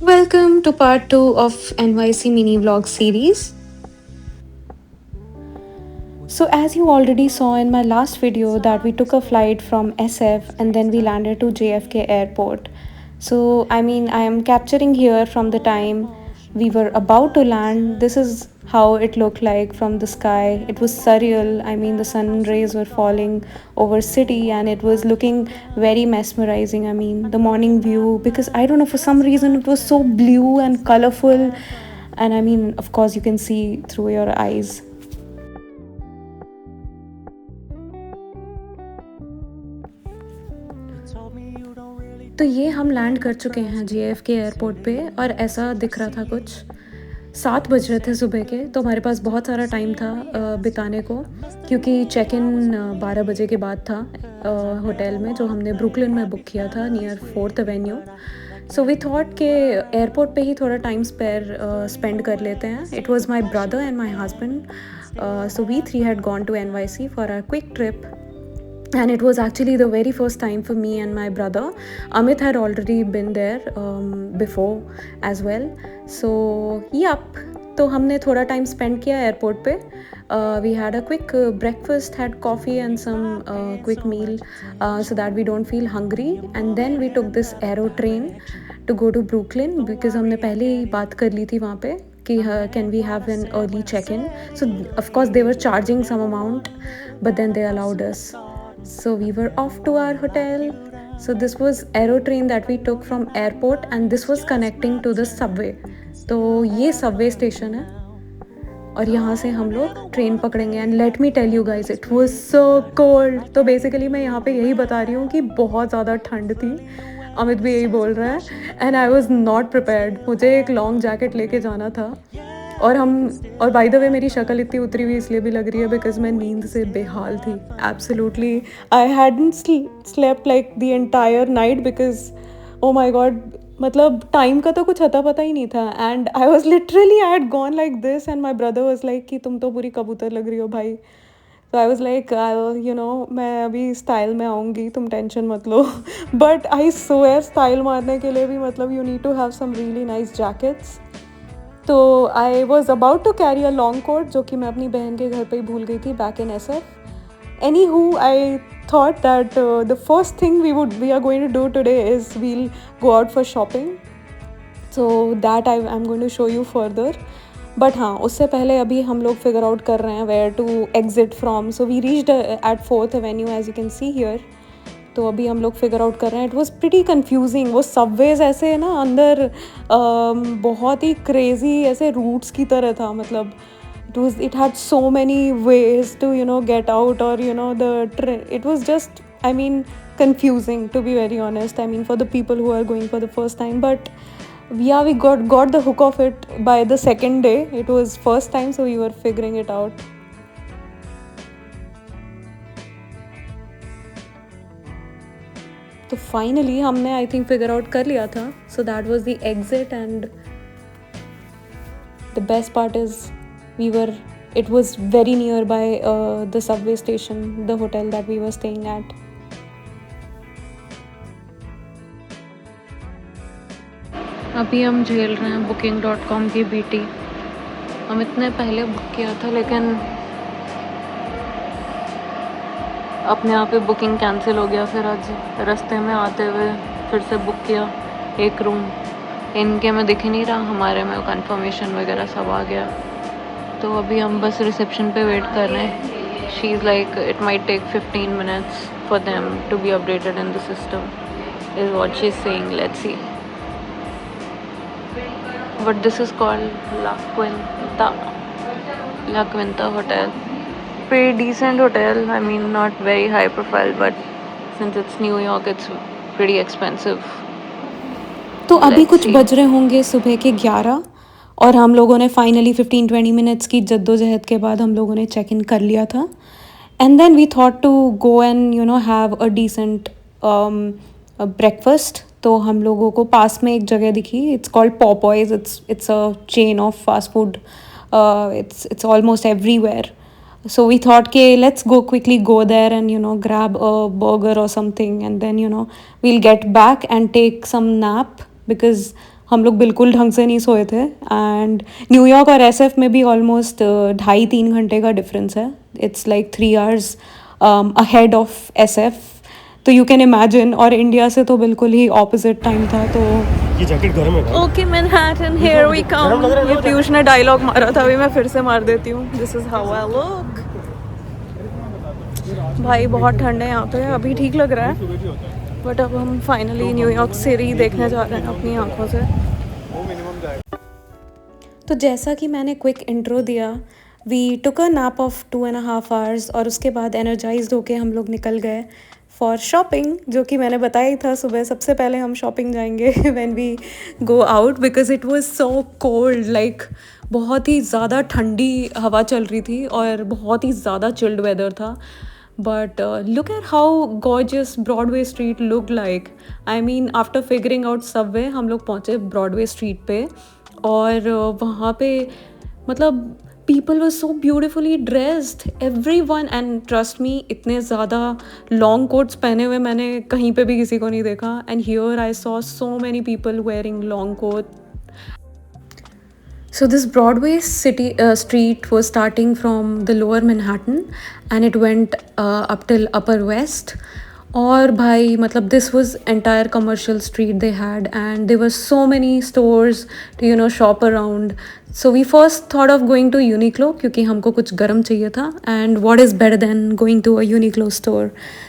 Welcome to part 2 of NYC mini vlog series. So as you already saw in my last video that we took a flight from SF and then we landed to JFK airport. So I am capturing here from the time we were about to land. This is how it looked like from the sky. It was surreal. The sun rays were falling over city and it was looking very mesmerizing. The morning view, because I don't know, for some reason it was so blue and colorful, and of course you can see through your eyes. तो ये हम land कर चुके हैं JFK airport पे और ऐसा दिख रहा था कुछ 7 बज रहे थे सुबह के। तो हमारे पास बहुत सारा टाइम था बिताने को, क्योंकि चेक इन 12 बजे के बाद था होटल में जो हमने ब्रुकलिन में बुक किया था near 4th avenue. So we thought के एयरपोर्ट पे ही थोड़ा टाइम स्पेंड कर लेते हैं। It was my brother and my husband, so we three had gone to NYC for a quick trip. And it was actually the very first time for me and my brother. Amit had already been there before as well. So yep, तो हमने थोड़ा time spend किया airport पे. We had a quick breakfast, had coffee and some quick meal so that we don't feel hungry, and then we took this aero train to go to Brooklyn because हमने पहले ही बात कर ली थी वहाँ पे कि can we have an early check-in. So of course they were charging some amount, but then they allowed us. So we were off to our hotel. So this was aero train that we took from airport and this was connecting to the subway. तो ये subway station है और यहाँ से हम लोग train पकड़ेंगे. And let me tell you guys, it was so cold. तो बेसिकली मैं यहाँ पे यही बता रही हूँ कि बहुत ज़्यादा ठंड थी. अमित भी यही बोल रहा है and I was not prepared. मुझे एक लॉन्ग जैकेट लेके जाना था. और बाय द वे मेरी शक्ल इतनी उतरी हुई इसलिए भी लग रही है बिकॉज मैं नींद से बेहाल थी. Absolutely I hadn't slept like the entire night because oh my God, मतलब टाइम का तो कुछ अता पता ही नहीं था. And I was literally I had gone like this and my brother was like कि तुम तो पूरी कबूतर लग रही हो भाई. तो आई वॉज लाइक मैं अभी स्टाइल में आऊँगी, तुम टेंशन मत लो. बट आई स्वेयर स्टाइल मारने के लिए भी मतलब you need to have some really nice jackets. तो I was about to carry a long coat जो कि मैं अपनी बहन के घर पे ही भूल गई थी back in SF. Anywho, I thought that the first thing we are going to do today is we'll go out for shopping. So that I'm going to show you further. But हाँ, उससे पहले अभी हम लोग figure out कर रहे हैं where to exit from. So we reached at 4th Avenue as you can see here. तो अभी हम लोग फिगर आउट कर रहे हैं. It was pretty confusing. वो सबवेज ऐसे है ना अंदर बहुत ही क्रेजी ऐसे रूट्स की तरह था. मतलब it had so many ways to get out, or it was just confusing, to be very honest. For the people who are going for the first time. But yeah, we got the hook of it by the second day. It was first time, so we were figuring it out. तो finally हमने I think figure out कर लिया था. So that was the exit and the best part is it was very near by the subway station, the hotel that we were staying at. अभी हम झेल रहे हैं booking.com की BT. हम इतने पहले बुक किया था लेकिन अपने आप ही बुकिंग कैंसिल हो गया. फिर आज रास्ते में आते हुए फिर से बुक किया एक रूम. इनके में दिख ही नहीं रहा, हमारे में कंफर्मेशन वगैरह सब आ गया. तो अभी हम बस रिसेप्शन पे वेट कर रहे हैं. She is like it might take 15 minutes for them to be updated in the system is what she is saying. Let's see what this is called. La Quinta hotel. Pretty decent hotel. Not very high profile, but since it's New York, it's pretty expensive. तो अभी कुछ बज रहे होंगे सुबह के 11 और हम लोगों ने फाइनली 15-20 मिनट्स की जद्दोजहद के बाद हम लोगों ने चेक इन कर लिया था. And then we thought to go and have a decent breakfast. तो हम लोगों को पास में एक जगह दिखी. It's called Popeyes. It's a chain of fast food. It's almost everywhere. So we thought, okay, let's quickly go there and grab a burger or something, and then we'll get back and take some nap because हम लोग बिल्कुल ढंग से नहीं सोए थे and New York और SF में भी ऑलमोस्ट 2.5-3 घंटे का डिफरेंस है. It's like 3 hours ahead of SF. तो यू कैन इमेजिन. और इंडिया से तो बिल्कुल ही ऑपोजिट टाइम था. तो ये जैकेट गर्म है भाई. Okay Manhattan here we come. ये पीयूष ने डायलॉग मारा था, अभी मैं फिर से मार देती हूँ. This is how I look. भाई बहुत ठंड है यहाँ पे. अभी ठीक लग रहा है बट अब हम फाइनली न्यूयॉर्क सिटी देखने जा रहे हैं अपनी आंखों से. तो जैसा कि मैंने क्विक इंट्रो दिया, we took a nap of 2.5 hours और उसके बाद एनर्जाइज्ड होके हम लोग निकल गए फॉर शॉपिंग. जो कि मैंने बताया ही था सुबह, सबसे पहले हम शॉपिंग जाएंगे when we go out because it was so cold. Like बहुत ही ज़्यादा ठंडी हवा चल रही थी और बहुत ही ज़्यादा चिल्ड वेदर था. But look at how gorgeous Broadway street look like. I mean after figuring out Subway हम लोग पहुँचे ब्रॉडवे स्ट्रीट पे और वहाँ पे मतलब people were so beautifully dressed every one. And trust me, इतने ज़्यादा लॉन्ग कोट्स पहने हुए मैंने कहीं पे भी किसी को नहीं देखा. And here I saw so many people wearing long coat. So this Broadway city street was starting from the lower Manhattan and it went up till upper west. और भाई मतलब this was entire commercial street they had and there were so many stores to shop around. So we first thought of going to Uniqlo क्योंकि हमको कुछ गर्म चाहिए था. And what is better than going to a Uniqlo store?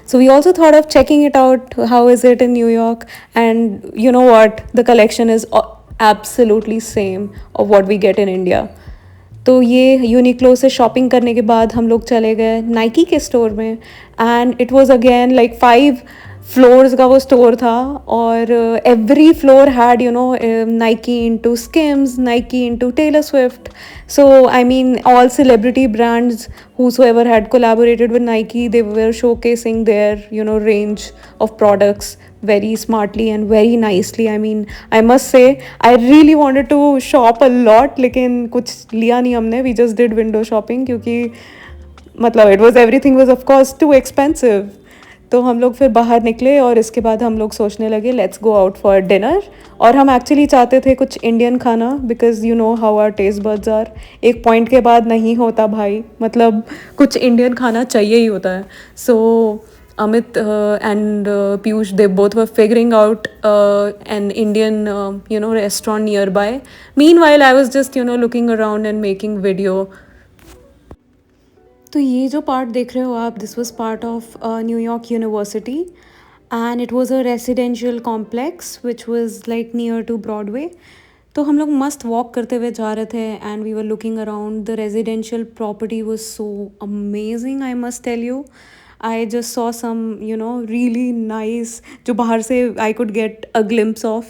So we also thought of checking it out. How is it in New York? And you know what? The collection is absolutely same of what we get in India. तो ये Uniqlo से shopping करने के बाद हम लोग चले गए नाइकी के स्टोर में. And it was again like 5 floors का वो स्टोर था और every floor had Nike into Skims, Nike into Taylor Swift. So I mean all celebrity brands whosoever had collaborated with Nike, they were showcasing their range of products very smartly and very nicely. I mean I must say I really wanted to shop a lot लेकिन कुछ लिया नहीं हमने. We just did window shopping क्योंकि मतलब it was everything was of course too expensive. तो हम लोग फिर बाहर निकले और इसके बाद हम लोग सोचने लगे let's go out for dinner. और हम एक्चुअली चाहते थे कुछ इंडियन खाना because you know how our taste buds are. एक पॉइंट के बाद नहीं होता भाई, मतलब कुछ इंडियन खाना चाहिए ही होता है. सो Amit and Piyush, they both were figuring out an Indian restaurant nearby. Meanwhile I was just looking around and making video. तो ये जो पार्ट देख रहे हो आप, this was part of New York university and it was a residential complex which was like near two Broadway. तो हम लोग मस्त वॉक करते हुए जा रहे थे and we were looking around. The residential property was so amazing, I must tell you. I just saw some really nice, जो बाहर से I could get a glimpse of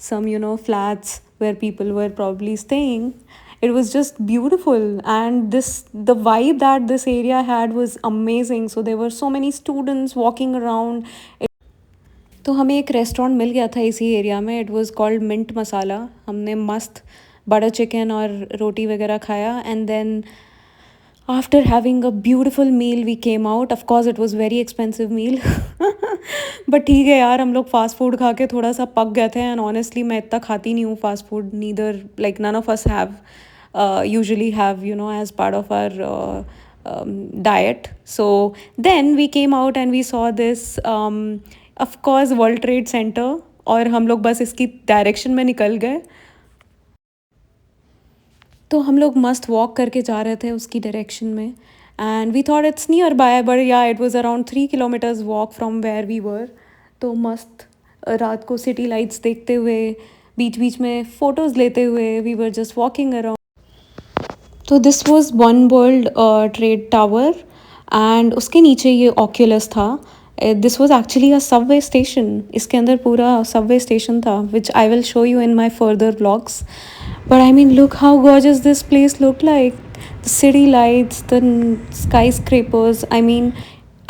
some flats where people were probably staying. It was just beautiful and the vibe that this area had was amazing. So there were so many students walking around. तो हमें एक restaurant मिल गया था इसी area में. It was called Mint Masala. हमने मस्त butter chicken और रोटी वगैरह खाया and then after having a beautiful meal we came out. Of course it was very expensive meal but ठीक है यार, हम लोग फास्ट फूड खा के थोड़ा सा पक गए थे. एंड ऑनेस्टली मैं इतना खाती नहीं हूँ fast food. Neither like none of us have usually have as part of our diet. So then we came out and we saw this of course World Trade Center और हम लोग बस इसकी डायरेक्शन में निकल गए. तो हम लोग मस्त वॉक करके जा रहे थे उसकी डायरेक्शन में and we thought it's nearby but yeah it was around 3 kilometers walk from where we were. तो मस्त रात को सिटी लाइट्स देखते हुए, बीच बीच में फ़ोटोज़ लेते हुए we were just walking around. तो this was One World Trade Tower and उसके नीचे ये ऑक्यूलस था. This was actually a subway station. इसके अंदर पूरा सबवे स्टेशन था which I will show you in my further vlogs. But I mean, look how gorgeous this place looked like. The city lights, the skyscrapers, I mean,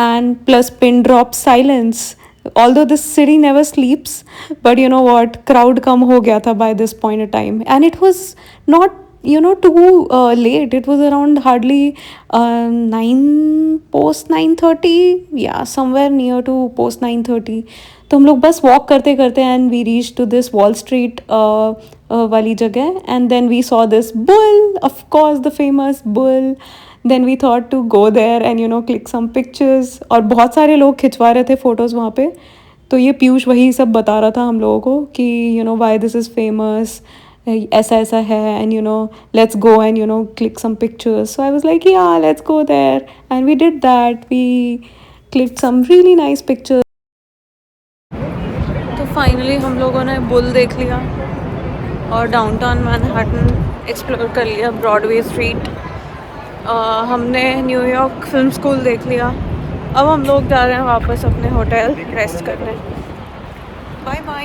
and plus pin drop silence. Although this city never sleeps, but you know what? Crowd kam ho gaya tha by this point in time. And it was not, too late. It was around hardly 9, post 9:30. Yeah, somewhere near to post 9:30. तो हम लोग बस walk करते करते and we reach to this Wall Street वाली जगह and then we saw this bull, of course the famous bull. Then we thought to go there and click some pictures. और बहुत सारे लोग खिंचवा रहे थे फ़ोटोज़ वहाँ पे. तो ये पीयूष वही सब बता रहा था हम लोगों को कि वाई दिस इज़ फेमस, ऐसा ऐसा है, and let's go and click some pictures. So I was like yeah let's go there and we did that. We click some really nice pictures. तो फाइनली हम लोगों ने बुल देख लिया और डाउनटाउन मैनहट्टन एक्सप्लोर कर लिया, ब्रॉडवे स्ट्रीट. हमने न्यूयॉर्क फिल्म स्कूल देख लिया. अब हम लोग जा रहे हैं वापस अपने होटल रेस्ट करने. Bye bye.